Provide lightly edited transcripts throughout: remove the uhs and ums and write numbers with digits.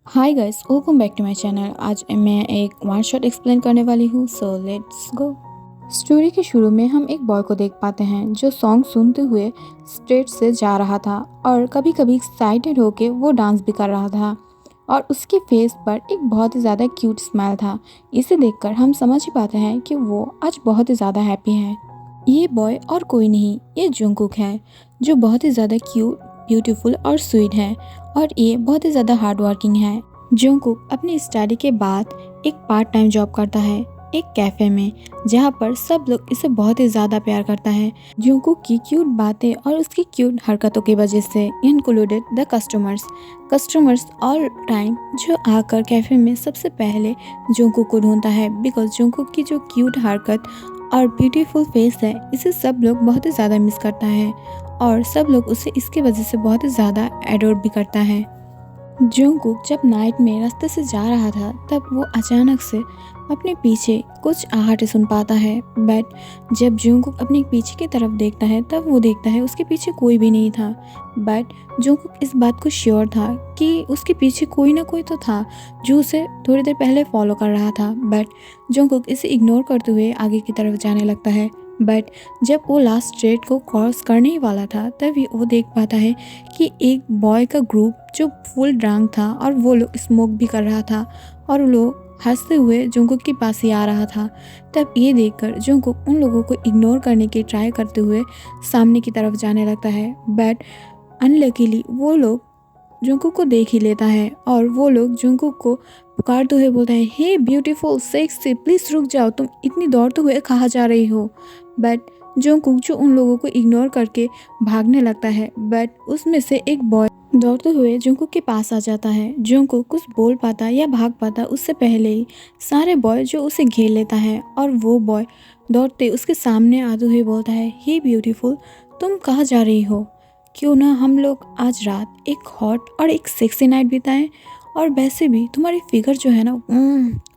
Hi guys, welcome back to my channel. आज मैं एक वन शॉट एक्सप्लेन करने वाली हूँ, सो लेट्स गो। स्टोरी के शुरू में हम एक बॉय को देख पाते हैं जो सॉन्ग सुनते हुए स्ट्रेट से जा रहा था और कभी कभी एक्साइटेड होके वो डांस भी कर रहा था और उसके फेस पर एक बहुत ही ज़्यादा क्यूट स्माइल था। इसे देखकर हम समझ ही पाते हैं कि वो आज बहुत ही ज़्यादा हैप्पी है। ये बॉय और कोई नहीं, ये जंगकुक है जो बहुत ही ज़्यादा क्यूट, ब्यूटीफुल और स्वीट है और ये बहुत ही ज़्यादा हार्ड वर्किंग है। जंगकुक अपनी स्टडी के बाद एक पार्ट टाइम जॉब करता है एक कैफ़े में, जहाँ पर सब लोग इसे बहुत ही ज़्यादा प्यार करता है। जंगकुक की क्यूट बातें और उसकी क्यूट हरकतों की वजह से included the customers all time जो आकर कैफ़े में सबसे पहले जंगकुक को ढूंढता है, बिकॉज जंगकुक की जो क्यूट हरकत और ब्यूटीफुल फेस है इसे सब लोग बहुत ही ज़्यादा मिस करता है और सब लोग उसे इसकी वजह से बहुत ही ज़्यादा एडोर भी करता है। जंगकुक जब नाइट में रास्ते से जा रहा था तब वो अचानक से अपने पीछे कुछ आहट सुन पाता है। बट जब जंगकुक अपने पीछे की तरफ देखता है तब वो देखता है उसके पीछे कोई भी नहीं था। बट जंगकुक इस बात को श्योर था कि उसके पीछे कोई ना कोई तो था जो उसे थोड़ी देर पहले फॉलो कर रहा था। बट जंगकुक इसे इग्नोर करते हुए आगे की तरफ जाने लगता है। बट जब वो लास्ट स्ट्रेट को क्रॉस करने ही वाला था तभी वो देख पाता है कि एक बॉय का ग्रुप जो फुल ड्रंक था और वो लोग स्मोक भी कर रहा था और वो लोग हंसते हुए जंगकुक के पास ही आ रहा था। तब ये देखकर जंगकुक उन लोगों को इग्नोर करने की ट्राई करते हुए सामने की तरफ जाने लगता है। बट अनलकीली वो लोग जंगकुक को देख ही लेता है और वो लोग जंगकुक को पुकारते हुए बोलता है, हे ब्यूटीफुल सेक्सी, प्लीज रुक जाओ, तुम इतनी दौड़ते हुए कहाँ जा रही हो। बट जंगकुक जो उन लोगों को इग्नोर करके भागने लगता है, बट उसमें से एक बॉय दौड़ते हुए जंगकुक के पास आ जाता है। जंगकुक कुछ बोल पाता या भाग पाता उससे पहले ही सारे बॉय जो उसे घेर लेता है और वो बॉय दौड़ते उसके सामने आते हुए बोलता है, हे ब्यूटीफुल, तुम कहाँ जा रही हो? क्यों ना हम लोग आज रात एक हॉट और एक सेक्सी नाइट बिताएं, और वैसे भी तुम्हारी फिगर जो है ना,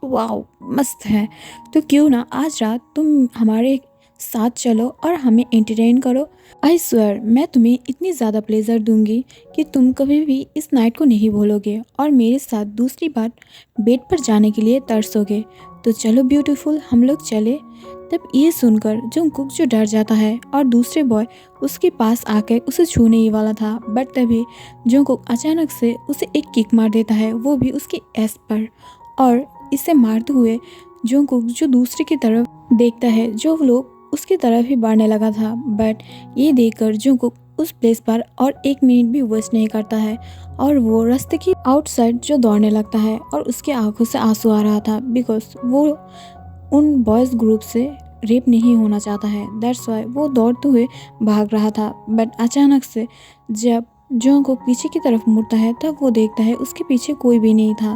वाओ मस्त है, तो क्यों ना आज रात तुम हमारे साथ चलो और हमें एंटरटेन करो। आई स्वेयर मैं तुम्हें इतनी ज़्यादा प्लेजर दूंगी कि तुम कभी भी इस नाइट को नहीं भूलोगे और मेरे साथ दूसरी बार बेड पर जाने के लिए तरसोगे। तो चलो ब्यूटीफुल, हम लोग चले। तब ये सुनकर जंगकुक जो डर जाता है और दूसरे बॉय उसके पास आकर उसे छूने ही वाला था, बट तभी जंगकुक अचानक से उसे एक किक मार देता है, वो भी उसके एस पर। और इसे मारते हुए जंगकुक जो दूसरे की तरफ देखता है जो लोग उसकी तरफ ही बढ़ने लगा था। बट ये देखकर जंगकुक उस प्लेस पर और एक मिनट भी वेस्ट नहीं करता है और वो रास्ते की आउटसाइड जो दौड़ने लगता है और उसकी आंखों से आंसू आ रहा था, बिकॉज वो उन बॉयज़ ग्रुप से रेप नहीं होना चाहता है। दैट्स वाई वो दौड़ते हुए भाग रहा था। बट अचानक से जब जंगकुक पीछे की तरफ मुड़ता है तब वो देखता है उसके पीछे कोई भी नहीं था।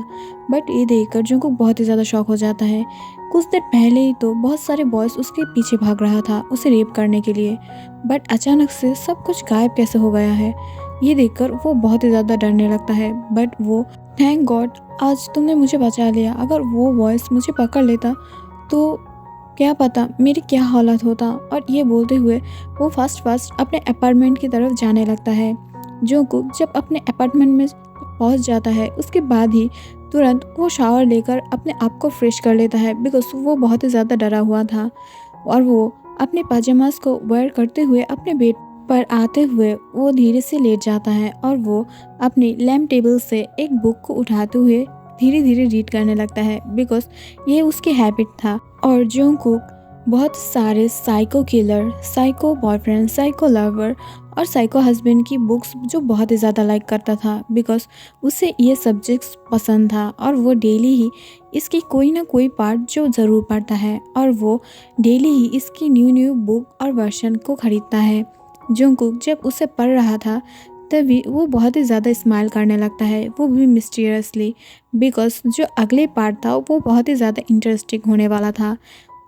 बट ये देखकर जंगकुक बहुत ही ज़्यादा शॉक हो जाता है। कुछ देर पहले ही तो बहुत सारे बॉयज़ उसके पीछे भाग रहा था उसे रेप करने के लिए, बट अचानक से सब कुछ गायब कैसे हो गया है। ये देखकर वो बहुत ही ज़्यादा डरने लगता है। बट वो, थैंक गॉड आज तुमने मुझे बचा लिया, अगर वो बॉयज़ मुझे पकड़ लेता तो क्या पता मेरी क्या हालत होता। और ये बोलते हुए वो फास्ट अपने अपार्टमेंट की तरफ जाने लगता है। जंगकुक जब अपने अपार्टमेंट में पहुंच जाता है उसके बाद ही तुरंत वो शावर लेकर अपने आप को फ्रेश कर लेता है, बिकॉज वो बहुत ही ज़्यादा डरा हुआ था। और वो अपने पाजामास को वेयर करते हुए अपने बेड पर आते हुए वो धीरे से लेट जाता है और वो अपनी लैम्प टेबल से एक बुक को उठाते हुए धीरे धीरे रीड करने लगता है, बिकॉज ये उसकी हैबिट था। और जंगकुक बहुत सारे psycho killer, psycho boyfriend, psycho lover और साइको हस्बैंड की बुक्स जो बहुत ही ज़्यादा लाइक करता था, बिकॉज उसे ये सब्जेक्ट्स पसंद था और वो डेली ही इसकी कोई ना कोई पार्ट जो ज़रूर पढ़ता है और वो डेली ही इसकी न्यू बुक और वर्जन को ख़रीदता है। जंगकुक जब उसे पढ़ रहा था तभी वो बहुत ही ज़्यादा स्माइल करने लगता है, वो भी मिस्टीरियसली, बिकॉज जो अगले पार्ट था वो बहुत ही ज़्यादा इंटरेस्टिंग होने वाला था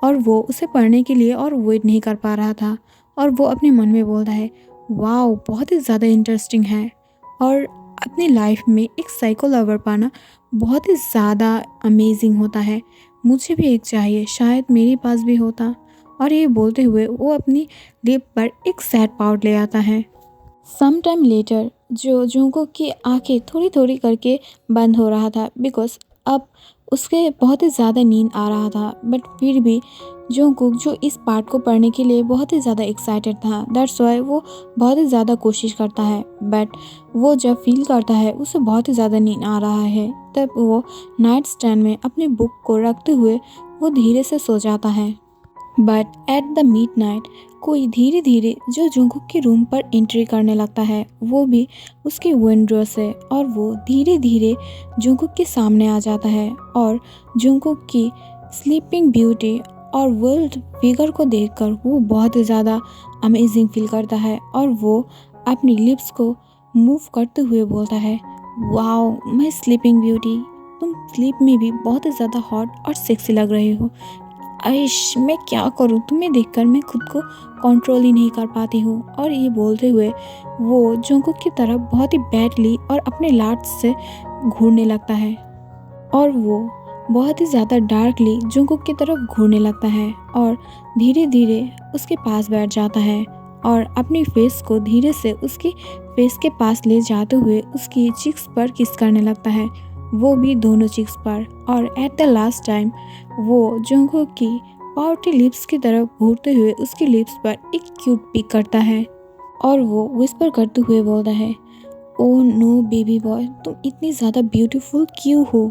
और वो उसे पढ़ने के लिए और वेट नहीं कर पा रहा था। और वो अपने मन में बोलता है, वाओ बहुत ही ज़्यादा इंटरेस्टिंग है और अपनी लाइफ में एक साइको लवर पाना बहुत ही ज़्यादा अमेजिंग होता है, मुझे भी एक चाहिए, शायद मेरे पास भी होता। और ये बोलते हुए वो अपनी लिप पर एक सैड पाउट ले आता है। सम टाइम लेटर जो जुंगकुक की आंखें थोड़ी थोड़ी करके बंद हो रहा था बिकॉज अब उसके बहुत ही ज़्यादा नींद आ रहा था। बट फिर भी जुंगकुक जो इस पार्ट को पढ़ने के लिए बहुत ही ज़्यादा एक्साइटेड था, दैट्स वाई वो बहुत ही ज़्यादा कोशिश करता है। बट वो जब फील करता है उसे बहुत ही ज़्यादा नींद आ रहा है, तब वो नाइट स्टैंड में अपने बुक को रखते हुए वो धीरे से सो जाता है। बट एट द मिडनाइट कोई धीरे धीरे जो जुंगकुक के रूम पर एंट्री करने लगता है, वो भी उसके विंडो से, और वो धीरे धीरे जुंगकुक के सामने आ जाता है और जुंगकुक की स्लीपिंग ब्यूटी और वर्ल्ड फिगर को देखकर वो बहुत ही ज़्यादा अमेजिंग फील करता है और वो अपनी लिप्स को मूव करते हुए बोलता है, वाओ माय स्लीपिंग ब्यूटी, तुम स्लीप में भी बहुत ही ज़्यादा हॉट और सेक्सी लग रही हो। आइश मैं क्या करूं, तुम्हें देखकर मैं खुद को कंट्रोल ही नहीं कर पाती हूँ। और ये बोलते हुए वो जुंगकुक की तरफ बहुत ही बैडली और अपने लाट से घूरने लगता है और वो बहुत ही ज़्यादा डार्कली जुंगकुक की तरफ घूरने लगता है और धीरे धीरे उसके पास बैठ जाता है और अपनी फेस को धीरे से उसकी फेस के पास ले जाते हुए उसकी चिक्स पर किस करने लगता है, वो भी दोनों चिक्स पर। और एट द लास्ट टाइम वो जुंगकुक की पाउटी लिप्स की तरफ घूरते हुए उसकी लिप्स पर एक क्यूट पिक करता है और वो विस्पर करते हुए बोलता है, ओ नो बेबी बॉय, तुम इतनी ज़्यादा ब्यूटीफुल क्यों हो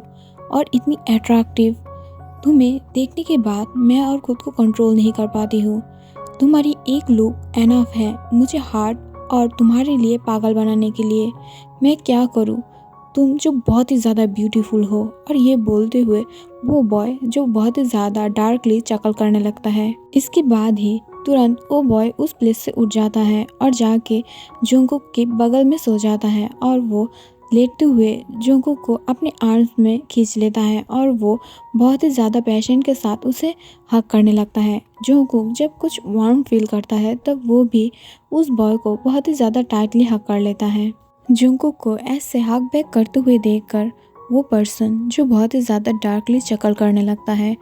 और इतनी अट्रैक्टिव। तुम्हें देखने के बाद मैं और खुद को कंट्रोल नहीं कर पाती हूँ। तुम्हारी एक लुक एनफ है मुझे हार्ट और तुम्हारे लिए पागल बनाने के लिए। मैं क्या करूँ, तुम जो बहुत ही ज़्यादा ब्यूटीफुल हो। और ये बोलते हुए वो बॉय जो बहुत ही ज़्यादा डार्कली चकल करने लगता है। इसके बाद ही तुरंत वो बॉय उस प्लेस से उठ जाता है और जाके जुंगकुक के बगल में सो जाता है और वो लेटते हुए जुंगकुक को अपने आर्म्स में खींच लेता है और वो बहुत ही ज़्यादा पैशन के साथ उसे हग करने लगता है। जुंगकुक जब कुछ वार्म फील करता है तब वो भी उस बॉय को बहुत ही ज़्यादा टाइटली हग कर लेता है। जुंगकुक को ऐसे हग बैक करते हुए देखकर वो पर्सन जो बहुत ही ज़्यादा डार्कली चकल करने लगता है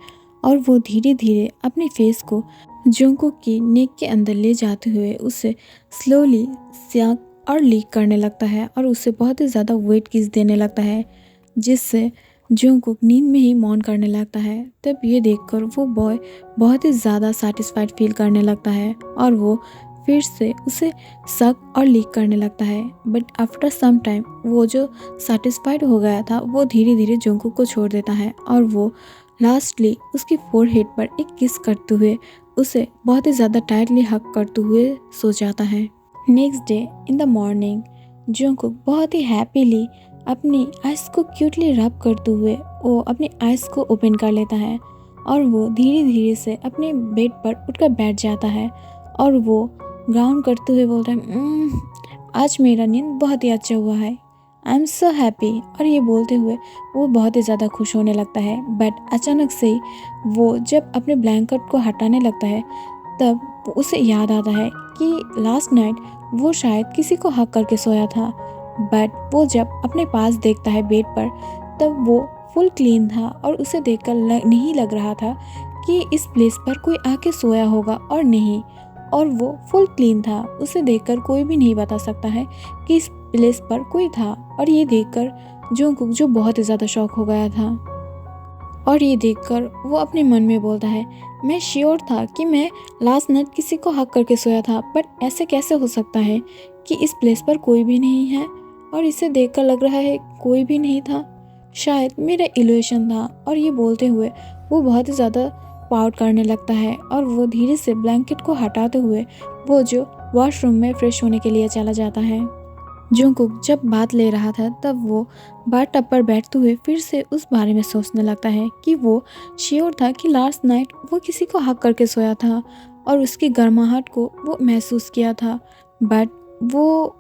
और वो धीरे धीरे अपने फेस को जुंगकुक की नेक के अंदर ले जाते हुए उसे स्लोली स्याक और लीक करने लगता है और उसे बहुत ही ज़्यादा वेट किस देने लगता है, जिससे जुंगकुक नींद में ही मौन करने लगता है। तब ये देखकर वो बॉय बहुत ही ज़्यादा सेटिस्फाइड फील करने लगता है और वो फिर से उसे सक और लीक करने लगता है। बट आफ्टर सम टाइम वो जो सेटिस्फाइड हो गया था वो धीरे धीरे जुंगकुक को छोड़ देता है और वो लास्टली उसकी फोरहेड पर एक किस करते हुए उसे बहुत ही ज़्यादा टाइटली हग करते हुए सो जाता है। Next day in the morning Jungkook बहुत ही हैप्पीली अपनी आइज़ को क्यूटली रब करते हुए वो अपनी आइज़ को ओपन कर लेता है और वो धीरे धीरे से अपने बेड पर उठकर बैठ जाता है और वो ग्राउंड करते हुए बोलता है, आज मेरा नींद बहुत ही अच्छा हुआ है, आई एम सो हैप्पी। और ये बोलते हुए वो बहुत ही ज़्यादा खुश होने लगता है। बट अचानक से ही वो जब अपने ब्लैंकेट को हटाने लगता है तब उसे याद आता है कि लास्ट नाइट वो शायद किसी को हक करके सोया था। बट वो जब अपने पास देखता है बेड पर तब वो फुल क्लीन था और उसे देखकर नहीं लग रहा था कि इस प्लेस पर कोई आके सोया होगा और नहीं, और वो फुल क्लीन था। उसे देखकर कोई भी नहीं बता सकता है कि इस प्लेस पर कोई था। और ये देखकर जुंगकुक जो बहुत ही ज़्यादा शॉक हो गया था और ये देखकर वो अपने मन में बोलता है, मैं श्योर था कि मैं लास्ट नाइट किसी को हक करके सोया था, बट ऐसे कैसे हो सकता है कि इस प्लेस पर कोई भी नहीं है। और इसे देखकर लग रहा है कोई भी नहीं था, शायद मेरा इल्यूशन था। और ये बोलते हुए वो बहुत ही ज़्यादा पाउट करने लगता है और वो धीरे से ब्लैंकेट को हटाते हुए वो जो वॉशरूम में फ्रेश होने के लिए चला जाता है। जुंगकुक जब बात ले रहा था तब वो बाथ टब पर बैठते हुए फिर से उस बारे में सोचने लगता है कि वो श्योर था कि लास्ट नाइट वो किसी को हक करके सोया था और उसकी गर्माहट को वो महसूस किया था। बट वो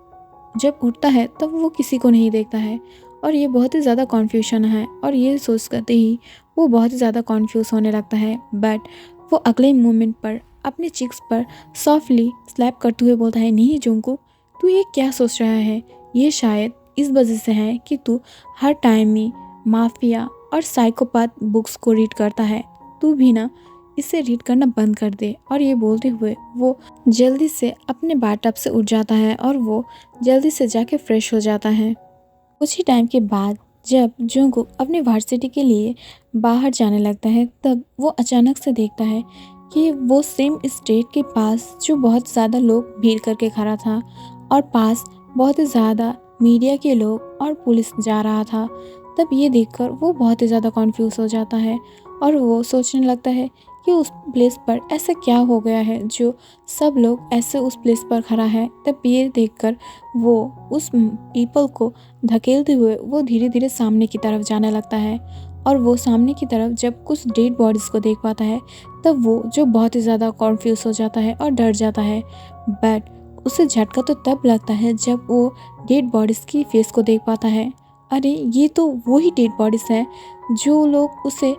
जब उठता है तब वो किसी को नहीं देखता है और ये बहुत ही ज़्यादा कन्फ्यूजन है और ये सोच करते ही वो बहुत ही ज़्यादा कन्फ्यूज़ होने लगता है। बट वो अगले मोमेंट पर अपने चिक्स पर सॉफ्टली स्लैप करते हुए बोलता है, नहीं जुंगकुक, तू ये क्या सोच रहा है, ये शायद इस वजह से है कि तू हर टाइम ही माफिया और साइकोपाथ बुक्स को रीड करता है। तू भी ना इसे रीड करना बंद कर दे। और ये बोलते हुए वो जल्दी से अपने बाथटब से उठ जाता है और वो जल्दी से जाके फ्रेश हो जाता है। कुछ ही टाइम के बाद जब जंगकुक अपनी वर्सिटी के लिए बाहर जाने लगता है, तब वो अचानक से देखता है कि वो सेम स्टेट के पास जो बहुत ज़्यादा लोग भीड़ करके खड़ा था और पास बहुत ही ज़्यादा मीडिया के लोग और पुलिस जा रहा था। तब ये देखकर वो बहुत ही ज़्यादा कॉन्फ्यूज़ हो जाता है और वो सोचने लगता है कि उस प्लेस पर ऐसा क्या हो गया है जो सब लोग ऐसे उस प्लेस पर खड़ा है। तब ये देखकर वो उस पीपल को धकेलते हुए वो धीरे धीरे सामने की तरफ जाने लगता है और वो सामने की तरफ जब कुछ डेड बॉडीज़ को देख पाता है, तब वो जो बहुत ही ज़्यादा कॉन्फ्यूज़ हो जाता है और डर जाता है। बट उसे झटका तो तब लगता है जब वो डेड बॉडीज़ की फेस को देख पाता है। अरे ये तो वही डेड बॉडीज़ है जो लोग उसे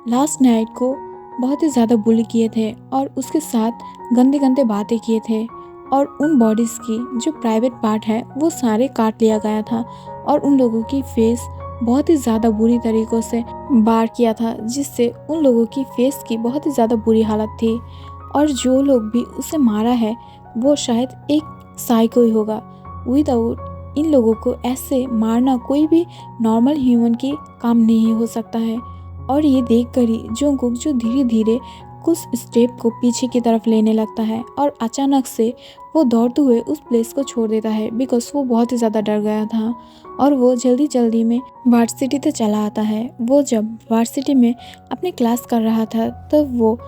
लास्ट नाइट को बहुत ही ज़्यादा बुली किए थे और उसके साथ गंदे गंदे बातें किए थे। और उन बॉडीज़ की जो प्राइवेट पार्ट है वो सारे काट लिया गया था और उन लोगों की फेस बहुत ही ज़्यादा बुरी तरीक़ों से बार किया था, जिससे उन लोगों की फेस की बहुत ही ज़्यादा बुरी हालत थी। और जो लोग भी उसे मारा है वो शायद एक साइको ही होगा। विदाउट इन लोगों को ऐसे मारना कोई भी नॉर्मल ह्यूमन की काम नहीं हो सकता है। और ये देखकर ही जंगकुक जो धीरे धीरे कुछ स्टेप को पीछे की तरफ लेने लगता है और अचानक से वो दौड़ते हुए उस प्लेस को छोड़ देता है, बिकॉज वो बहुत ही ज़्यादा डर गया था। और वो जल्दी जल्दी में वार्सिटी से चला आता है। वो जब वार्सिटी में अपनी क्लास कर रहा था, तब वो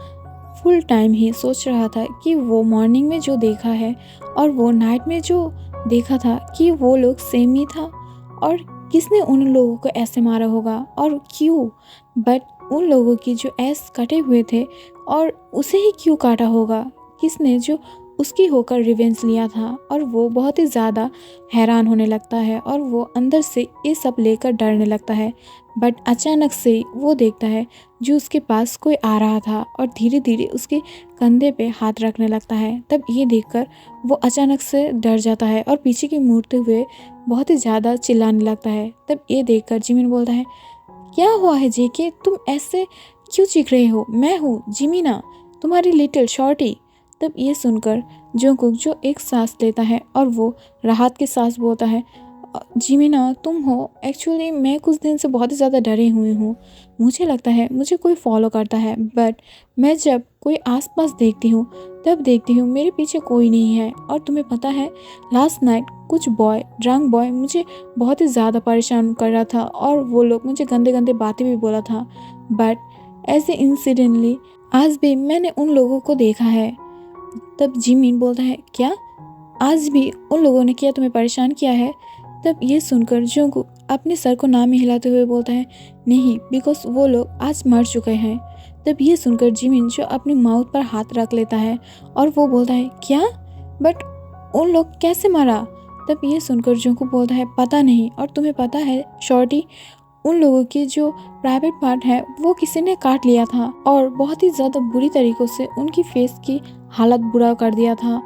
फुल टाइम ही सोच रहा था कि वो मॉर्निंग में जो देखा है और वो नाइट में जो देखा था कि वो लोग सेम ही था और किसने उन लोगों को ऐसे मारा होगा और क्यों। बट उन लोगों की जो ऐस कटे हुए थे और उसे ही क्यों काटा होगा, किसने जो उसकी होकर रिवेंज लिया था। और वो बहुत ही ज़्यादा हैरान होने लगता है और वो अंदर से ये सब लेकर डरने लगता है। बट अचानक से वो देखता है जो उसके पास कोई आ रहा था और धीरे धीरे उसके कंधे पे हाथ रखने लगता है। तब ये देखकर वो अचानक से डर जाता है और पीछे की मुड़ते हुए बहुत ही ज़्यादा चिल्लाने लगता है। तब ये देखकर जिमिन बोलता है, क्या हुआ है जेके, तुम ऐसे क्यों चीख रहे हो? मैं हूँ जिमिना, तुम्हारी लिटिल शॉर्टी। तब ये सुनकर जंगकुक जो एक सांस लेता है और वो राहत की सांस बोलता है, जिमिना तुम हो? एक्चुअली मैं कुछ दिन से बहुत ही ज़्यादा डरी हुई हूँ। मुझे लगता है मुझे कोई फॉलो करता है, बट मैं जब कोई आसपास देखती हूँ तब देखती हूँ मेरे पीछे कोई नहीं है। और तुम्हें पता है लास्ट नाइट कुछ ड्रंक बॉय मुझे बहुत ही ज़्यादा परेशान कर रहा था और वो लोग मुझे गंदे गंदे बातें भी बोला था। बट ऐसे इंसिडेंटली आज भी मैंने उन लोगों को देखा है। तब जिमिन बोलता है, क्या आज भी उन लोगों ने क्या तुम्हें परेशान किया है? तब ये सुनकर जंगकुक अपने सर को ना में हिलाते हुए बोलता है, नहीं, बिकॉज वो लोग आज मर चुके हैं। तब ये सुनकर जिमिन जो अपने माउथ पर हाथ रख लेता है और वो बोलता है, क्या? बट उन लोग कैसे मरा? तब ये सुनकर जंगकुक बोलता है, पता नहीं। और तुम्हें पता है शॉर्टी, उन लोगों की जो प्राइवेट पार्ट है वो किसी ने काट लिया था और बहुत ही ज़्यादा बुरी तरीक़ों से उनकी फेस की हालत बुरा कर दिया था।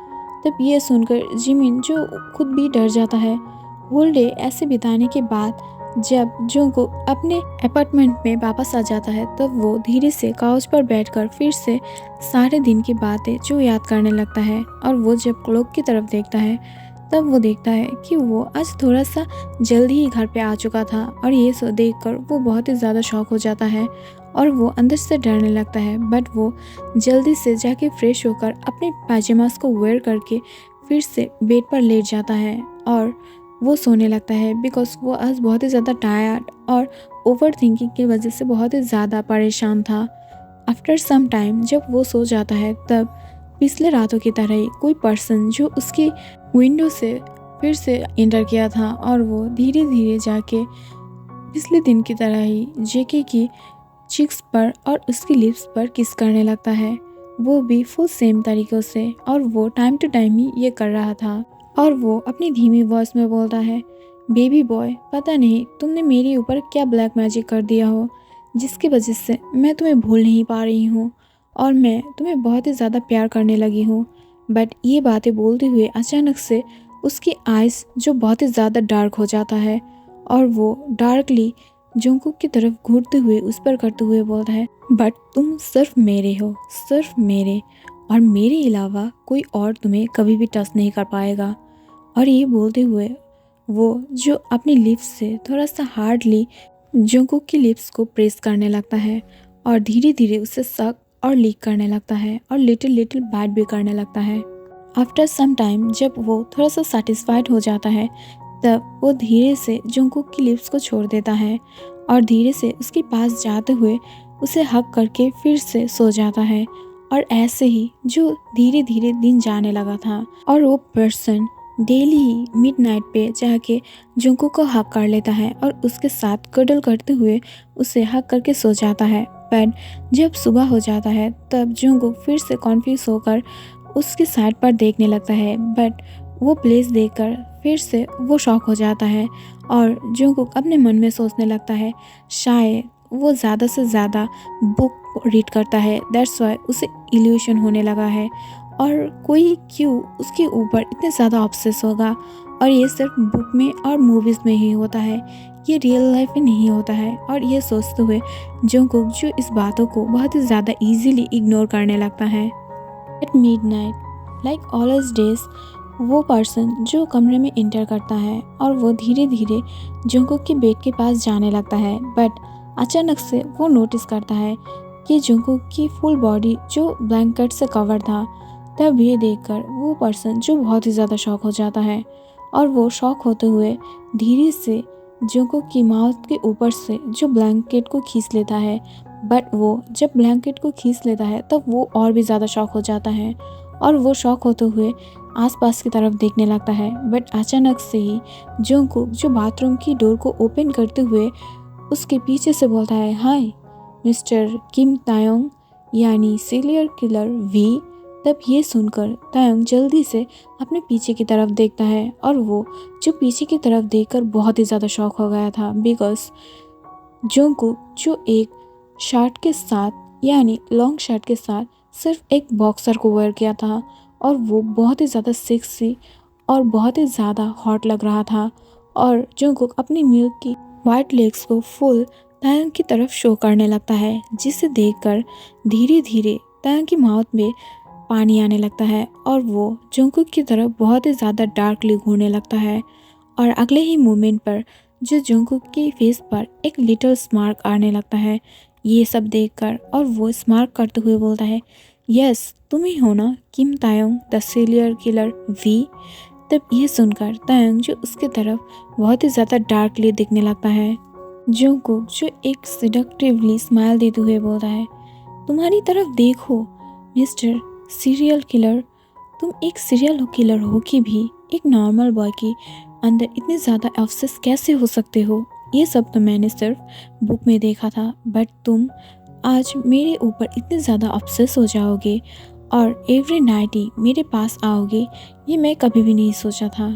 तब ये सुनकर जिमिन जो खुद भी डर जाता है। होल डे ऐसे बिताने के बाद जब जंगकुक अपने अपार्टमेंट में वापस आ जाता है, तब वो धीरे से काउच पर बैठकर फिर से सारे दिन की बातें जो याद करने लगता है। और वो जब क्लॉक की तरफ देखता है तब वो देखता है कि वो आज थोड़ा सा जल्दी ही घर पे आ चुका था। और ये सब देखकर वो बहुत ही ज़्यादा शॉक हो जाता है और वो अंदर से डरने लगता है। बट वो जल्दी से जाके फ्रेश होकर अपने पायजामास को वेयर करके फिर से बेड पर लेट जाता है और वो सोने लगता है, बिकॉज वो आज बहुत ही ज़्यादा टायर्ड और ओवर थिंकिंग की वजह से बहुत ही ज़्यादा परेशान था। आफ्टर सम टाइम जब वो सो जाता है, तब पिछले रातों की तरह ही कोई पर्सन जो उसकी विंडो से फिर से एंटर किया था और वो धीरे धीरे जाके पिछले दिन की तरह ही जेके की चिक्स पर और उसकी लिप्स पर किस करने लगता है, वो भी फुल सेम तरीक़ों से। और वो टाइम टू टाइम ही ये कर रहा था और वो अपनी धीमी वॉइस में बोलता है, बेबी बॉय, पता नहीं तुमने मेरे ऊपर क्या ब्लैक मैजिक कर दिया हो जिसकी वजह से मैं तुम्हें भूल नहीं पा रही हूँ और मैं तुम्हें बहुत ही ज़्यादा प्यार करने लगी हूँ। बट ये बातें बोलते हुए अचानक से उसकी आइज़ जो बहुत ही ज़्यादा डार्क हो जाता है और वो डार्कली जंगकुक की तरफ घूरते हुए उस पर करते हुए बोलता है, बट तुम सिर्फ मेरे हो, सिर्फ मेरे, और मेरे अलावा कोई और तुम्हें कभी भी टच नहीं कर पाएगा। और ये बोलते हुए वो जो अपनी लिप्स से थोड़ा सा हार्डली जंगकुक की लिप्स को प्रेस करने लगता है और धीरे धीरे उसे सक और लीक करने लगता है और लिटिल लिटिल बाइट भी करने लगता है। आफ्टर सम टाइम जब वो थोड़ा सा सेटिस्फाइड हो जाता है तब वो धीरे से जंगकुक की लिप्स को छोड़ देता है और धीरे से उसके पास जाते हुए उसे हग करके फिर से सो जाता है। और ऐसे ही जो धीरे धीरे दिन जाने लगा था और वो पर्सन डेली ही मिडनाइट पे जाके जंगकुक को हग कर लेता है और उसके साथ कडल करते हुए उसे हग करके सो जाता है। बट जब सुबह हो जाता है तब जंगकुक फिर से कॉन्फ्यूज होकर उसकी साइड पर देखने लगता है, बट वो प्लेस देखकर फिर से वो शॉक हो जाता है और जंगकुक अपने मन में सोचने लगता है शायद वो ज़्यादा से ज़्यादा बुक रीड करता है, दैट्स वाई उसे इल्यूशन होने लगा है। और कोई क्यों उसके ऊपर इतने ज़्यादा ऑब्सेस होगा, और ये सिर्फ बुक में और मूवीज़ में ही होता है, ये रियल लाइफ में नहीं होता है। और ये सोचते हुए जंगकुक जो इस बातों को बहुत ही ज़्यादा ईजीली इग्नोर करने लगता है। At midnight like always days वो पर्सन जो कमरे में इंटर करता है और वो धीरे धीरे जंगकुक के बेड के पास जाने लगता है, बट अचानक से वो नोटिस करता है कि जंगकुक की फुल बॉडी जो ब्लैंकेट से कवर था। तब ये देखकर वो पर्सन जो बहुत ही ज़्यादा शॉक हो जाता है और वो शॉक होते हुए धीरे से जंगकुक की माउथ के ऊपर से जो ब्लैंकेट को खींच लेता है। बट वो जब ब्लैंकेट को खींच लेता है तब वो और भी ज़्यादा शॉक हो जाता है और वो शॉक होते हुए आसपास की तरफ देखने लगता है। बट अचानक से ही जंगकुक जो बाथरूम की डोर को ओपन करते हुए उसके पीछे से बोलता है, हाय मिस्टर किम तायोंग, यानी सीरियल किलर वी। तब ये सुनकर तायोंग जल्दी से अपने पीछे की तरफ देखता है और वो जो पीछे की तरफ देखकर बहुत ही ज़्यादा शॉक हो गया था, बिकॉज जंगकुक जो एक शर्ट के साथ यानी लॉन्ग शर्ट के साथ सिर्फ एक बॉक्सर को वेयर किया था और वो बहुत ही ज़्यादा सेक्सी और बहुत ही ज़्यादा हॉट लग रहा था। और जंगकुक अपनी मिल्क की वाइट लेग्स को फुल तायोंग की तरफ शो करने लगता है, जिसे देखकर धीरे धीरे तायोंग की माउथ में पानी आने लगता है और वो जंगकुक की तरफ बहुत ही ज़्यादा डार्कली घूरने लगता है। और अगले ही मोमेंट पर जो जंगकुक की फेस पर एक लिटिल स्मार्क आने लगता है ये सब देखकर, और वो स्मार्क करते हुए बोलता है, यस तुम ही हो ना किम तायोंग द सीरियल किलर वी। तब ये सुनकर तायोंग जो उसकी तरफ बहुत ही ज़्यादा डार्कली दिखने लगता है। जंगकुक जो एक सिडक्टिवली स्माइल देते हुए बोलता है, तुम्हारी तरफ देखो मिस्टर सीरियल किलर, तुम एक सीरियल किलर हो कि भी एक नॉर्मल बॉय के अंदर इतने ज़्यादा ऑब्सेस कैसे हो सकते हो। ये सब तो मैंने सिर्फ बुक में देखा था, बट तुम आज मेरे ऊपर इतने ज़्यादा ऑब्सेस हो जाओगे और एवरी नाइट ही मेरे पास आओगे, ये मैं कभी भी नहीं सोचा था।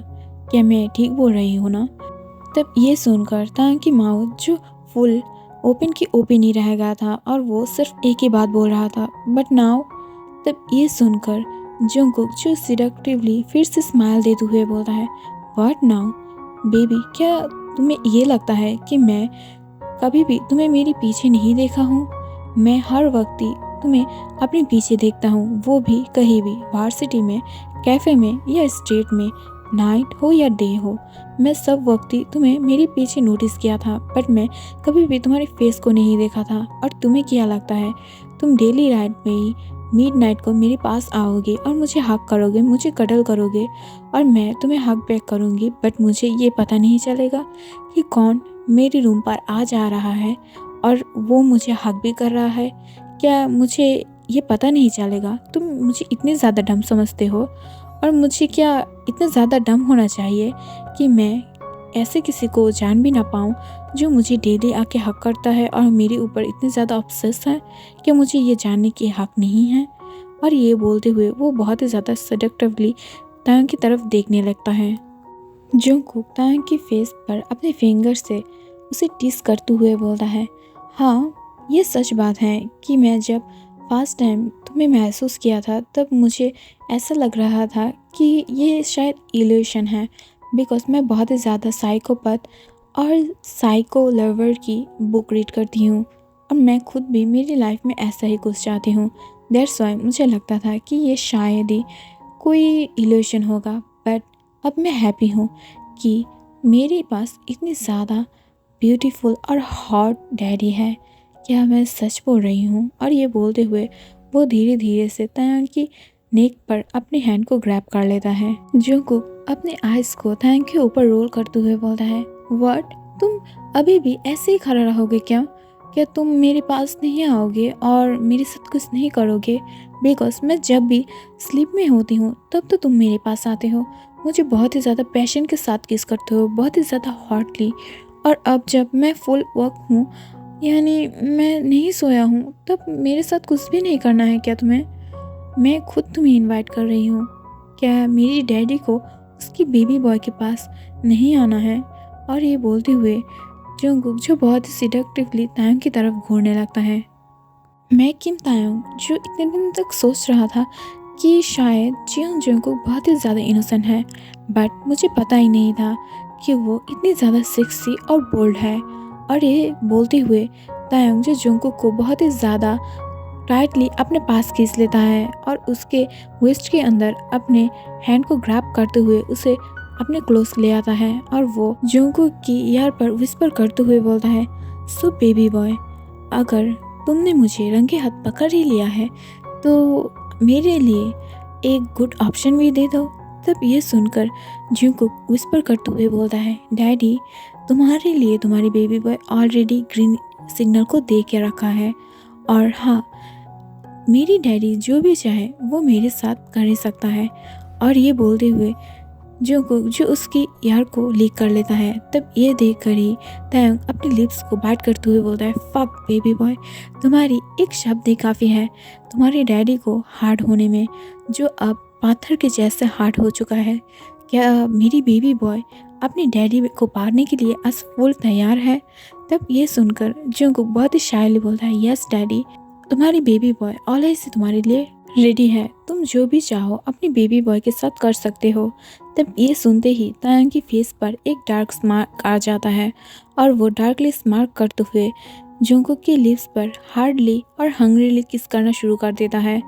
क्या मैं ठीक बोल रही हूँ ना। तब ये सुनकर तायोंग की माउथ जो फुल ओपन की ओपन ही रह गया था और वो सिर्फ एक ही बात बोल रहा था, बट नाउ। तब ये सुनकर जंगकुक जो सिडक्टिवली फिर से स्माइल देते हुए बोलता है, व्हाट नाउ बेबी, क्या तुम्हें ये लगता है कि मैं कभी भी तुम्हें मेरे पीछे नहीं देखा हूँ। मैं हर वक्त ही तुम्हें अपने पीछे देखता हूँ, वो भी कहीं भी, वार्सिटी में, कैफ़े में या स्ट्रीट में, नाइट हो या डे हो। मैं सब वक्त ही तुम्हें मेरे पीछे नोटिस किया था, बट मैं कभी भी तुम्हारे फेस को नहीं देखा था। और तुम्हें क्या लगता है तुम डेली रात में ही मिडनाइट को मेरे पास आओगे और मुझे हग करोगे, मुझे कडल करोगे और मैं तुम्हें हग बैक करूँगी, बट मुझे ये पता नहीं चलेगा कि कौन मेरे रूम पर आ जा रहा है और वो मुझे हग भी कर रहा है। क्या मुझे ये पता नहीं चलेगा। तुम मुझे इतने ज़्यादा डम समझते हो, और मुझे क्या इतना ज़्यादा डम होना चाहिए कि मैं ऐसे किसी को जान भी ना पाऊँ जो मुझे डेली आके हक करता है और मेरे ऊपर इतने ज़्यादा ऑब्सेस है कि मुझे ये जानने की हक नहीं है। और ये बोलते हुए वो बहुत ही ज़्यादा सडक्टिवली तायोंग की तरफ देखने लगता है। जंगकुक तायोंग की फेस पर अपने फिंगर से उसे टिस करते हुए बोलता है, हाँ ये सच बात है कि मैं जब फर्स्ट टाइम तुम्हें महसूस किया था तब मुझे ऐसा लग रहा था कि ये शायद इल्यूशन है, बिकॉज मैं बहुत ही ज़्यादा साइकोपैथ और साइको लवर की बुक रीड करती हूँ और मैं खुद भी मेरी लाइफ में ऐसा ही कुछ चाहती हूँ। दैट्स वाई मुझे लगता था कि ये शायद ही कोई इल्यूशन होगा, बट अब मैं हैप्पी हूँ कि मेरे पास इतनी ज़्यादा ब्यूटीफुल और हॉट डैडी है। क्या मैं सच बोल रही हूँ? और ये बोलते हुए वो धीरे धीरे से तायंग की नेक पर अपने हैंड को ग्रैब कर लेता है। जंगकुक अपने आइज को तायंग के ऊपर रोल करते हुए बोलता है, व्हाट, तुम अभी भी ऐसे ही खड़ा रहोगे क्या? क्या तुम मेरे पास नहीं आओगे और मेरे साथ कुछ नहीं करोगे? बिकॉज मैं जब भी स्लीप में होती हूँ तब तो तुम मेरे पास आते हो, मुझे बहुत ही ज़्यादा पैशन के साथ किस करते हो, बहुत ही ज़्यादा हॉटली। और अब जब मैं फुल वर्क हूँ, यानी मैं नहीं सोया हूँ, तब मेरे साथ कुछ भी नहीं करना है क्या तुम्हें? मैं खुद तुम्हें इनवाइट कर रही हूँ। क्या मेरी डैडी को उसकी बेबी बॉय के पास नहीं आना है? और ये बोलते हुए जंगकुक जो बहुत ही सिडक्टिवली तायंग की तरफ घूरने लगता है। मैं किम तायंग जो इतने दिन तक सोच रहा था कि शायद जियोंग जंगकुक बहुत ही ज़्यादा इनोसेंट है, बट मुझे पता ही नहीं था कि वो इतनी ज़्यादा सेक्सी और बोल्ड है। और ये बोलते हुए तायंग जो जंगकुक को बहुत ही ज़्यादा टाइटली अपने पास खींच लेता है और उसके वेस्ट के अंदर अपने हैंड को ग्रैब करते हुए उसे अपने क्लोज ले आता है। और वो जंगकुक की ईयर पर विस्पर करते हुए बोलता है, सो बेबी बॉय, अगर तुमने मुझे रंगे हाथ पकड़ ही लिया है तो मेरे लिए एक गुड ऑप्शन भी दे दो। तब ये सुनकर जंगकुक विस्पर करते हुए बोलता है, डैडी, तुम्हारे लिए तुम्हारी baby boy already green signal को दे के रखा है, और हाँ, मेरी डैडी जो भी चाहे वो मेरे साथ कर ही सकता है। और ये बोलते हुए जंगकुक जो उसकी यार को लीक कर लेता है। तब ये देखकर ही तायंग अपने लिप्स को बाइट करते हुए बोलता है, फक बेबी बॉय, तुम्हारी एक शब्द ही काफ़ी है तुम्हारे डैडी को हार्ड होने में, जो अब पाथर के जैसे हार्ड हो चुका है। क्या मेरी बेबी बॉय अपने डैडी को पारने के लिए आज फुल तैयार है? तब ये सुनकर जंगकुक बहुत ही शायली बोलता है, यस डैडी, तुम्हारी बेबी बॉय ऑलवेज से तुम्हारे लिए रेडी है, तुम जो भी चाहो अपनी बेबी बॉय के साथ कर सकते हो। तब ये सुनते ही तायंग की फेस पर एक डार्क स्मार्क आ जाता है और वो डार्कली स्मार्क करते हुए जंगकुक के लिप्स पर हार्डली और हंग्रीली किस करना शुरू कर देता है।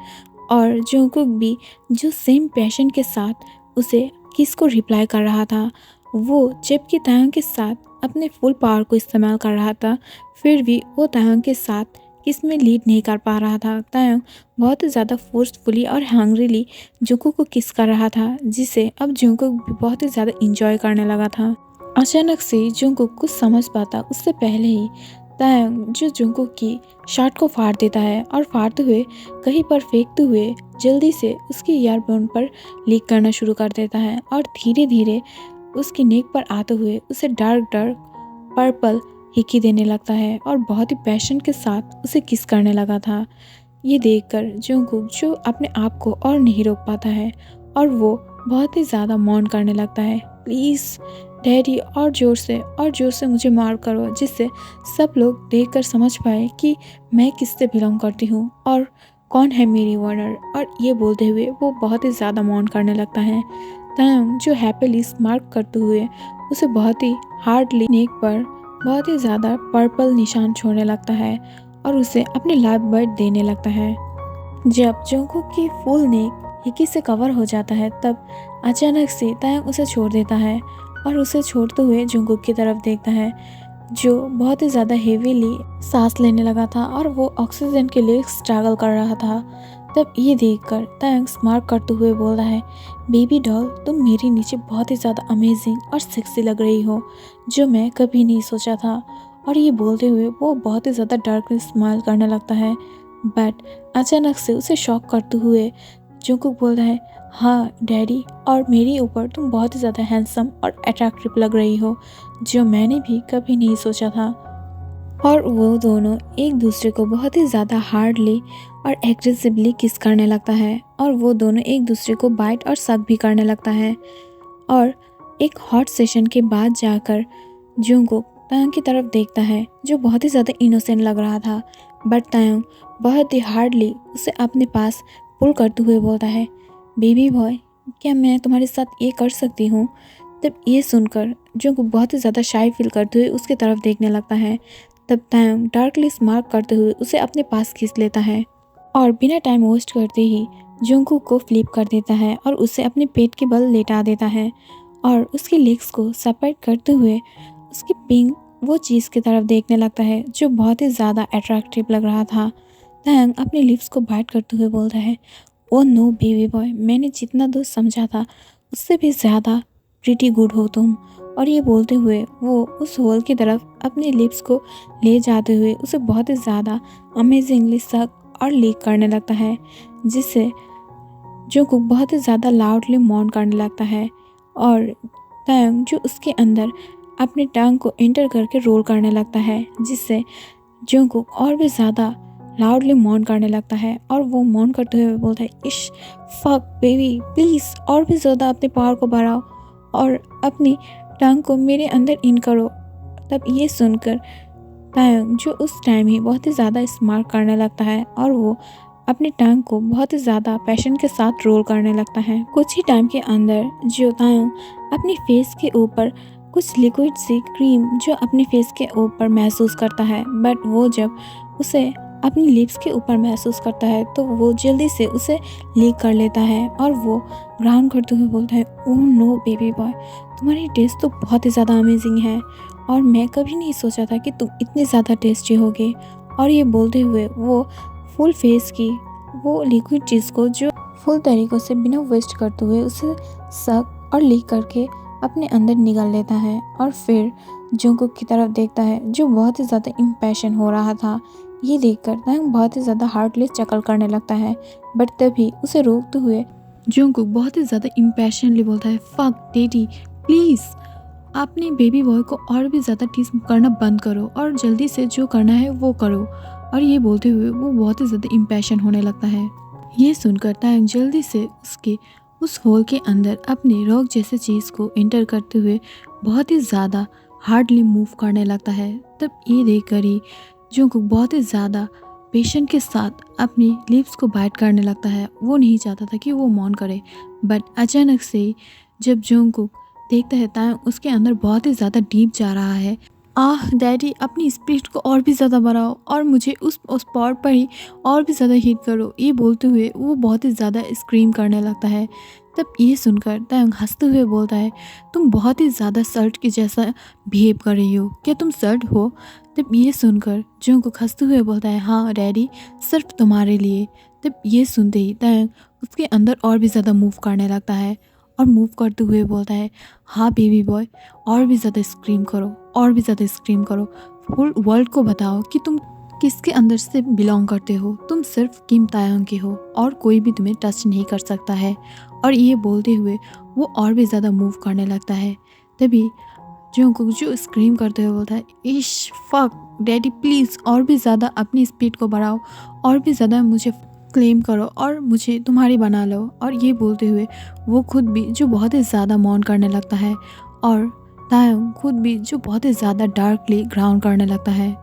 और जंगकुक भी जो सेम पैशन के साथ उसे किस को रिप्लाई कर रहा था, वो जबकि तायंग के साथ अपने फुल पावर को इस्तेमाल कर रहा था, फिर भी वो तायंग के साथ किस में लीड नहीं कर पा रहा था। तायंग बहुत ज़्यादा फोर्सफुली और हंग्रीली जंगकुक को किस कर रहा था, जिसे अब जंगकुक भी बहुत ही ज़्यादा इंजॉय करने लगा था। अचानक से जंगकुक कुछ समझ पाता उससे पहले ही तायंग जो जंगकुक की शर्ट को फाड़ देता है और फाड़ते हुए कहीं पर फेंकते हुए जल्दी से उसकी ईयरबोन पर लीक करना शुरू कर देता है और धीरे धीरे उसकी नेक पर आते हुए उसे डार्क डार्क पर्पल हिकी देने लगता है और बहुत ही पैशन के साथ उसे किस करने लगा था। ये देखकर जंगकुक जो अपने आप को और नहीं रोक पाता है और वो बहुत ही ज़्यादा मौन करने लगता है, प्लीज़ डैडी, और ज़ोर से मुझे मार करो, जिससे सब लोग देखकर समझ पाए कि मैं किससे बिलोंग करती हूँ और कौन है मेरी ओनर। और ये बोलते हुए वो बहुत ही ज़्यादा मौन करने लगता है। तायंग जो हैप्पीली स्मार्ट करते हुए उसे बहुत ही हार्डली नेक पर बहुत ही ज़्यादा पर्पल निशान छोड़ने लगता है और उसे अपने लाइफ बर्ड देने लगता है। जब जंगकुक की फुल नेक हिकी से कवर हो जाता है, तब अचानक से तायंग उसे छोड़ देता है और उसे छोड़ते हुए जंगकुक की तरफ देखता है, जो बहुत ही ज़्यादा हेवीली सांस लेने लगा था और वो ऑक्सीजन के लिए स्ट्रगल कर रहा था। तब ये देखकर तायंग स्मार्ट करते हुए बोल रहा है, बेबी डॉल, तुम मेरे नीचे बहुत ही ज़्यादा अमेजिंग और सेक्सी लग रही हो, जो मैं कभी नहीं सोचा था। और ये बोलते हुए वो बहुत ही ज़्यादा डार्कली स्माइल करने लगता है, बट अचानक से उसे शॉक करते हुए जंगकुक बोलता है, हाँ डैडी, और मेरे ऊपर तुम बहुत ही ज़्यादा हैंडसम और अट्रैक्टिव लग रही हो, जो मैंने भी कभी नहीं सोचा था। और वो दोनों एक दूसरे को बहुत ही ज़्यादा हार्डली और एग्रेसिवली किस करने लगता है और वो दोनों एक दूसरे को बाइट और सक भी करने लगता है। और एक हॉट सेशन के बाद जाकर जंगकुक तायंग की तरफ देखता है, जो बहुत ही ज़्यादा इनोसेंट लग रहा था, बट तायंग बहुत ही हार्डली उसे अपने पास पुल करते हुए बोलता है, बेबी बॉय, क्या मैं तुम्हारे साथ ये कर सकती हूँ? तब ये सुनकर जंगकुक बहुत ही ज़्यादा शाई फील करते हुए उसकी तरफ देखने लगता है। तब तायंग डार्कली स्मार्ट करते हुए उसे अपने पास खींच लेता है और बिना टाइम वेस्ट करते ही जंगकुक को फ्लिप कर देता है और उसे अपने पेट के बल लेटा देता है और उसके लेग्स को सेपरेट करते हुए उसकी पिंक वो चीज़ की तरफ देखने लगता है जो बहुत ही ज़्यादा अट्रैक्टिव लग रहा था। तायंग अपने लिप्स को बाइट करते हुए बोलता है, ओ नो बेबी बॉय, मैंने जितना दूर समझा था उससे भी ज़्यादा प्रीटी गुड हो तुम। और ये बोलते हुए वो उस होल की तरफ अपने लिप्स को ले जाते हुए उसे बहुत ही ज़्यादा अमेजिंगली सक और लीक करने लगता है, जिससे जंगकुक बहुत ही ज़्यादा लाउडली मौन करने लगता है और तायंग जो उसके अंदर अपने टंग को एंटर करके रोल करने लगता है, जिससे जंगकुक और भी ज़्यादा लाउडली मौन करने लगता है और वो मौन करते हुए बोलता है, इश फक बेबी प्लीज़ और भी ज़्यादा अपने पावर को बढ़ाओ और अपनी टंग को मेरे अंदर इन करो। तब ये सुनकर तायंग जो उस टाइम ही बहुत ही ज़्यादा स्मार्ट करने लगता है और वो अपनी टंग को बहुत ही ज़्यादा पैशन के साथ रोल करने लगता है। कुछ ही टाइम के अंदर जो तायंग अपनी फेस के ऊपर कुछ लिक्विड सी क्रीम जो अपने फेस के ऊपर महसूस करता है, बट वो जब उसे अपनी लिप्स के ऊपर महसूस करता है तो वो जल्दी से उसे लीक कर लेता है और वो ग्राउंड करते हुए बोलता है, ओह नो बेबी बॉय, तुम्हारी टेस्ट तो बहुत ही ज़्यादा अमेजिंग है और मैं कभी नहीं सोचा था कि तुम इतने ज़्यादा टेस्टी होगे। और ये बोलते हुए वो फुल फेस की वो लिक्विड चीज़ को जो फुल तरीक़ों से बिना वेस्ट करते हुए उसे सक और लीक करके अपने अंदर निगल लेता है और फिर जंगकुक की तरफ देखता है जो बहुत ही ज़्यादा इम्पैशन हो रहा था। ये देखकर तायंग बहुत ही ज़्यादा हार्टलेस चकल करने लगता है, बट तभी उसे रोकते हुए जंगकुक बहुत ही ज़्यादा इम्पैशनली बोलता है, फक डैडी प्लीज़ अपने बेबी बॉय को और भी ज़्यादा टीज करना बंद करो और जल्दी से जो करना है वो करो। और ये बोलते हुए वो बहुत ही ज़्यादा इम्पैशन होने लगता है। ये सुनकर तायंग जल्दी से उसके उस होल के अंदर अपने रॉक जैसे चीज़ को एंटर करते हुए बहुत ही ज़्यादा हार्डली मूव करने लगता है। तब ये देखकर ही जंगकुक बहुत ही ज़्यादा पेशेंट के साथ अपनी लिप्स को बाइट करने लगता है। वो नहीं चाहता था कि वो मौन करे, बट अचानक से ही जब जंगकुक देखता है तायंग उसके अंदर बहुत ही ज़्यादा डीप जा रहा है, आह डैडी अपनी स्पीड को और भी ज़्यादा बढ़ाओ और मुझे उस स्पॉट पर ही और भी ज़्यादा हिट करो। ये बोलते हुए वो बहुत ही ज़्यादा स्क्रीम करने लगता है। तब ये सुनकर तायंग हंसते हुए बोलता है, तुम बहुत ही ज़्यादा सर्ट के जैसा बिहेव कर रही हो, क्या तुम सर्ट हो? तब ये सुनकर जंगकुक हंसते हुए बोलता है, हाँ डैडी सिर्फ तुम्हारे लिए। तब ये सुनते ही तायंग उसके अंदर और भी ज़्यादा मूव करने लगता है और मूव करते हुए बोलता है, हाँ बेबी बॉय और भी ज़्यादा स्क्रीम करो और भी ज़्यादा स्क्रीम करो, फुल वर्ल्ड को बताओ कि तुम किसके अंदर से बिलोंग करते हो, तुम सिर्फ किम तायंग के हो और कोई भी तुम्हें टच नहीं कर सकता है। और ये बोलते हुए वो और भी ज़्यादा मूव करने लगता है। तभी जंगकुक जो स्क्रीम करते हुए बोलता है, इश फक डैडी प्लीज़ और भी ज़्यादा अपनी स्पीड को बढ़ाओ और भी ज़्यादा मुझे क्लेम करो और मुझे तुम्हारी बना लो। और ये बोलते हुए वो खुद भी जो बहुत ही ज़्यादा मौन करने लगता है और तायंग खुद भी जो बहुत ही ज़्यादा डार्कली ग्राउंड करने लगता है।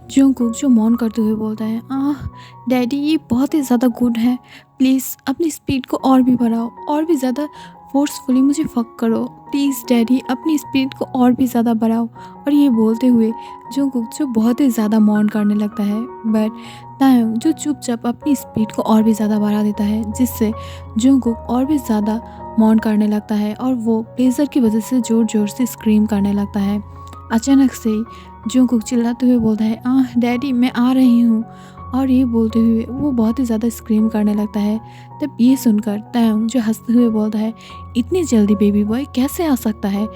जंगकुक जो मौन करते हुए बोलता है, आह डैडी ये बहुत ही ज़्यादा गुड है, प्लीज़ अपनी स्पीड को और भी बढ़ाओ और भी ज़्यादा फोर्सफुली मुझे फक करो, प्लीज़ डैडी अपनी स्पीड को और भी ज़्यादा बढ़ाओ। और ये बोलते हुए जंगकुक जो बहुत ही ज़्यादा मौन करने लगता है, बट तायंग जो चुपचाप अपनी स्पीड को और भी ज़्यादा बढ़ा देता है, जिससे जंगकुक और भी ज़्यादा मौन करने लगता है और वो प्लेजर की वजह से ज़ोर ज़ोर से स्क्रीम करने लगता है। अचानक से ही जंगकुक चिल्लाते हुए बोलता है, आह डैडी मैं आ रही हूँ। और ये बोलते हुए वो बहुत ही ज़्यादा स्क्रीम करने लगता है। तब ये सुनकर तायंग जो हंसते हुए बोलता है, इतनी जल्दी बेबी बॉय कैसे आ सकता है,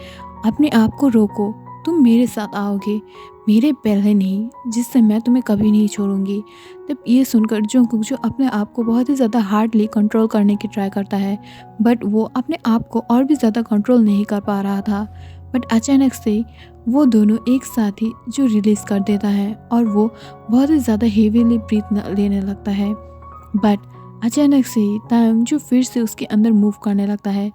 अपने आप को रोको, तुम मेरे साथ आओगे, मेरे पहले नहीं, जिससे मैं तुम्हें कभी नहीं छोड़ूंगी। तब ये सुनकर जंगकुक जो अपने आप को बहुत ही ज़्यादा हार्डली कंट्रोल करने की ट्राई करता है, बट वो अपने आप को और भी ज़्यादा कंट्रोल नहीं कर पा रहा था। बट अचानक से वो दोनों एक साथ ही जो रिलीज़ कर देता है और वो बहुत ही ज़्यादा हेवीली ब्रीथ लेने लगता है। बट अचानक से ही तायंग जो फिर से उसके अंदर मूव करने लगता है।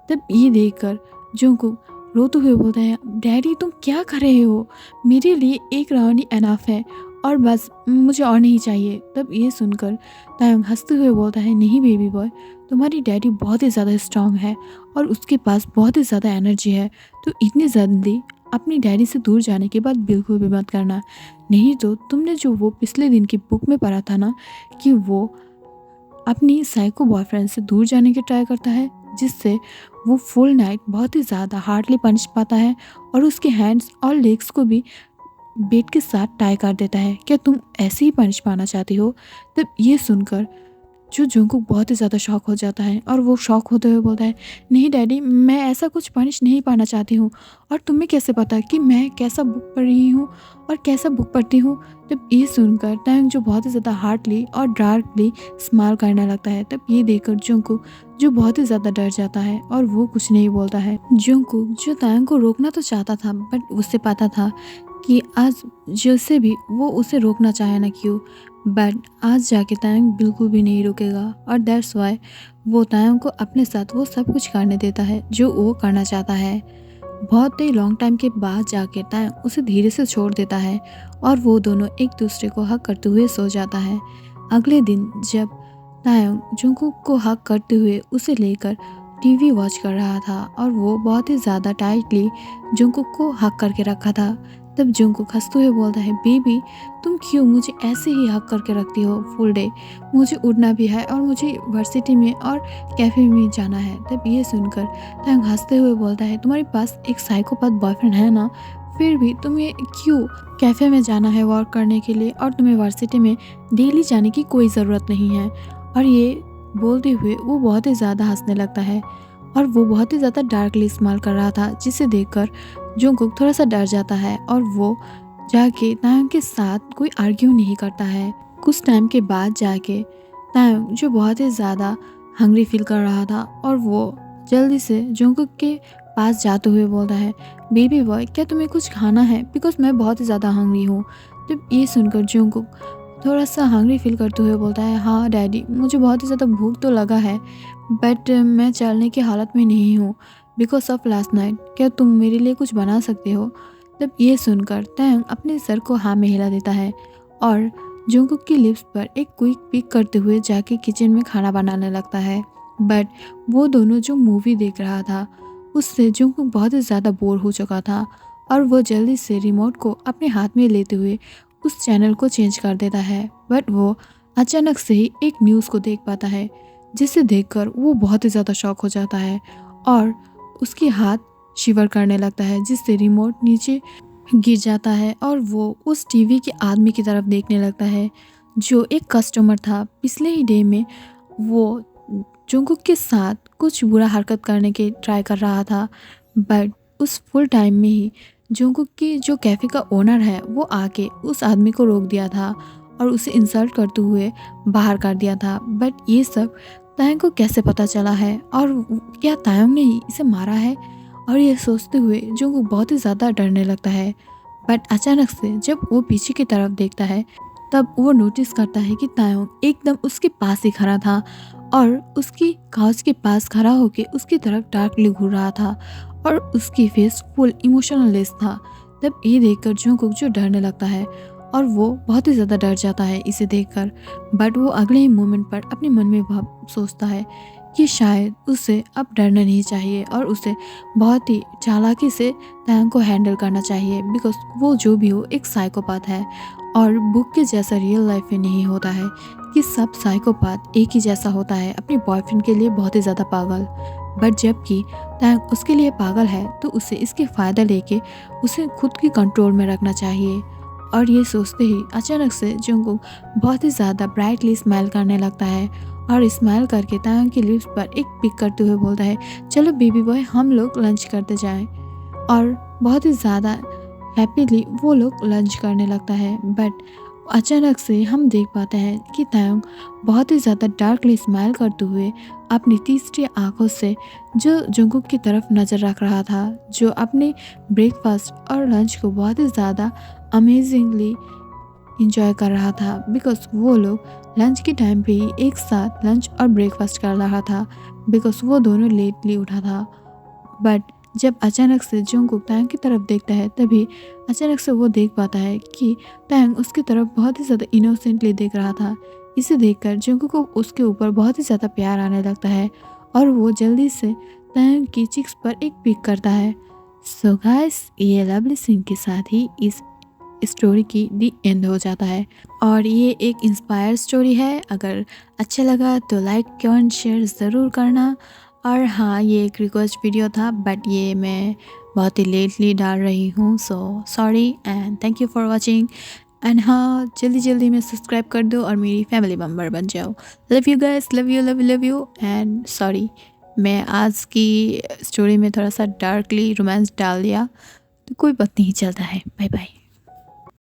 तब ये देखकर जंगकुक रोते हुए बोलता है, डैडी तुम क्या कर रहे हो, मेरे लिए एक राउंड ही एनफ है और बस मुझे और नहीं चाहिए। तब ये सुनकर तायंग हंसते हुए बोलता है, नहीं बेबी बॉय, तुम्हारी डैडी बहुत ही ज़्यादा स्ट्रांग है और उसके पास बहुत ही ज़्यादा एनर्जी है, तो इतनी जल्दी अपनी डैडी से दूर जाने के बाद बिल्कुल भी मत करना। नहीं तो तुमने जो वो पिछले दिन की बुक में पढ़ा था ना कि वो अपनी साइको बॉयफ्रेंड से दूर जाने की ट्राई करता है, जिससे वो फुल नाइट बहुत ही ज़्यादा हार्डली पंच पाता है और उसके हैंड्स और लेग्स को भी बेड के साथ टाई कर देता है। क्या तुम ऐसे ही पंच पाना चाहती हो? तब ये सुनकर जो जंगकुक बहुत ही ज़्यादा शॉक हो जाता है और वो शॉक होते हुए बोलता है, नहीं डैडी, मैं ऐसा कुछ पनिश नहीं पाना चाहती हूँ, और तुम्हें कैसे पता कि मैं कैसा बुक पढ़ रही हूँ और कैसा बुक पढ़ती हूँ? तब ये सुनकर टैंग जो बहुत ही ज़्यादा हार्डली और डार्कली स्माइल करने लगता है। तब ये देखकर जंगकुक जो बहुत ही ज़्यादा डर जाता है और वो कुछ नहीं बोलता है। जंगकुक जो टैंग को रोकना तो चाहता था, बट उससे पता था कि आज जैसे भी वो उसे रोकना चाहे ना क्यों, बट आज जाके तायंग बिल्कुल भी नहीं रुकेगा, और दैट्स वाई वो तायंग को अपने साथ वो सब कुछ करने देता है जो वो करना चाहता है। बहुत ही लॉन्ग टाइम के बाद जाके तायंग उसे धीरे से छोड़ देता है और वो दोनों एक दूसरे को हक करते हुए सो जाता है। अगले दिन जब तायंग जंगकुक को हक करते हुए उसे लेकर टीवी वॉच कर रहा था और वो बहुत ही ज़्यादा टाइटली जंगकुक को हक करके रखा था, तब जंगकुक हंसते हुए बोलता है, बेबी तुम क्यों मुझे ऐसे ही हक करके रखती हो फुल डे? मुझे उड़ना भी है और मुझे यूनिवर्सिटी में और कैफ़े में जाना है। तब ये सुनकर तायंग हंसते हुए बोलता है, तुम्हारे पास एक साइकोपैथ बॉयफ्रेंड है ना, फिर भी तुम्हें क्यों कैफ़े में जाना है वर्क करने के लिए, और तुम्हें यूनिवर्सिटी में डेली जाने की कोई ज़रूरत नहीं है। और ये बोलते हुए वो बहुत ही ज़्यादा हंसने लगता है और वो बहुत ही ज़्यादा डार्कली स्माइल कर रहा था, जिसे देखकर जंगकुक थोड़ा सा डर जाता है और वो जाके तायंग के साथ कोई आर्ग्यू नहीं करता है। कुछ टाइम के बाद जाके तायंग जो बहुत ही ज़्यादा हंग्री फील कर रहा था और वो जल्दी से जंगकुक के पास जाते हुए बोलता है, बेबी बॉय क्या तुम्हें कुछ खाना है, बिकॉज मैं बहुत ही ज़्यादा हंग्री हूँ। तो ये सुनकर जंगकुक थोड़ा सा हंग्री फील करते हुए बोलता है, हाँ डैडी, मुझे बहुत ही ज़्यादा भूख तो लगा है, बट मैं चलने की हालत में नहीं हूँ बिकॉज ऑफ लास्ट नाइट। क्या तुम मेरे लिए कुछ बना सकते हो? तब ये सुनकर तायंग अपने सर को हाँ में हिला देता है और जंगकुक की लिप्स पर एक क्विक पिक करते हुए जाके किचन में खाना बनाने लगता है। बट वो दोनों जो मूवी देख रहा था उससे जंगकुक बहुत ही ज़्यादा बोर हो चुका था और वो जल्दी से रिमोट को अपने हाथ में लेते हुए उस चैनल को चेंज कर देता है। बट वो अचानक से ही एक न्यूज़ को देख पाता है, जिसे देखकर वो बहुत ही ज़्यादा शॉक हो जाता है और उसके हाथ शिवर करने लगता है, जिससे रिमोट नीचे गिर जाता है और वो उस टीवी के आदमी की तरफ देखने लगता है जो एक कस्टमर था। पिछले ही डे में वो जंगकुक के साथ कुछ बुरा हरकत करने की ट्राई कर रहा था, बट उस फुल टाइम में ही जंगकुक की जो कैफ़े का ओनर है वो आके उस आदमी को रोक दिया था और उसे इंसल्ट करते हुए बाहर कर दिया था। बट ये सब तायंग को कैसे पता चला है और क्या तायंग ने ही इसे मारा है? और ये सोचते हुए जंगकुक बहुत ही ज़्यादा डरने लगता है। बट अचानक से जब वो पीछे की तरफ देखता है तब वो नोटिस करता है कि तायंग एकदम उसके पास ही खड़ा था और उसकी काउच के पास खड़ा होकर उसकी तरफ डार्कली घूर रहा था और उसकी फेस फुल इमोशनलेस था। तब ये देखकर जंगकुक जो डरने लगता है और वो बहुत ही ज़्यादा डर जाता है इसे देखकर। बट वो अगले ही मोमेंट पर अपने मन में सोचता है कि शायद उसे अब डरना नहीं चाहिए और उसे बहुत ही चालाकी से तायंग को हैंडल करना चाहिए, बिकॉज वो जो भी हो एक साइकोपैथ है और बुक के जैसा रियल लाइफ में नहीं होता है कि सब साइकोपैथ एक ही जैसा होता है, अपने बॉयफ्रेंड के लिए बहुत ही ज़्यादा पागल। बट जबकि तायंग उसके लिए पागल है तो उसे इसके फ़ायदा लेके उसे खुद की कंट्रोल में रखना चाहिए। और ये सोचते ही अचानक से जंगकुक बहुत ही ज़्यादा ब्राइटली स्माइल करने लगता है और स्माइल करके तायंग की लिप्स पर एक पिक करते हुए बोलता है, चलो बेबी बॉय हम लोग लंच करते जाएं। और बहुत ही ज़्यादा हैप्पीली वो लोग लंच करने लगता है। बट अचानक से हम देख पाते हैं कि तायंग बहुत ही ज़्यादा डार्कली स्माइल करते हुए अपनी तीसरी आंखों से जो जंगकुक की तरफ नज़र रख रहा था, जो अपने ब्रेकफास्ट और लंच को बहुत ही ज़्यादा अमेजिंगली इंजॉय कर रहा था, बिकॉज वो लोग लंच के टाइम पे ही एक साथ लंच और ब्रेकफास्ट कर रहा था, बिकॉज वो दोनों लेटली उठा था। बट जब अचानक से जंगकुक टैंग की तरफ देखता है तभी अचानक से वो देख पाता है कि टैंग उसकी तरफ बहुत ही ज़्यादा इनोसेंटली देख रहा था। इसे देखकर जंगकुक को उसके ऊपर बहुत ही ज़्यादा प्यार आने लगता है और वो जल्दी से टैंग की चिक्स पर एक पिक करता है। सो गाइस, ये लवली सीन के साथ ही इस स्टोरी की दी एंड हो जाता है और ये एक इंस्पायर स्टोरी है। अगर अच्छा लगा तो लाइक कमेंट शेयर ज़रूर करना। और हाँ, ये एक रिक्वेस्ट वीडियो था बट ये मैं बहुत ही लेटली डाल रही हूँ, so sorry and thank you for watching. And हाँ, जल्दी जल्दी में सब्सक्राइब कर दो और मेरी फैमिली मेम्बर बन जाओ। Love you guys, love you love you love you. And sorry, मैं आज की स्टोरी में थोड़ा सा डार्कली रोमांस डाल दिया, तो कोई बात नहीं, चलता है। Bye bye.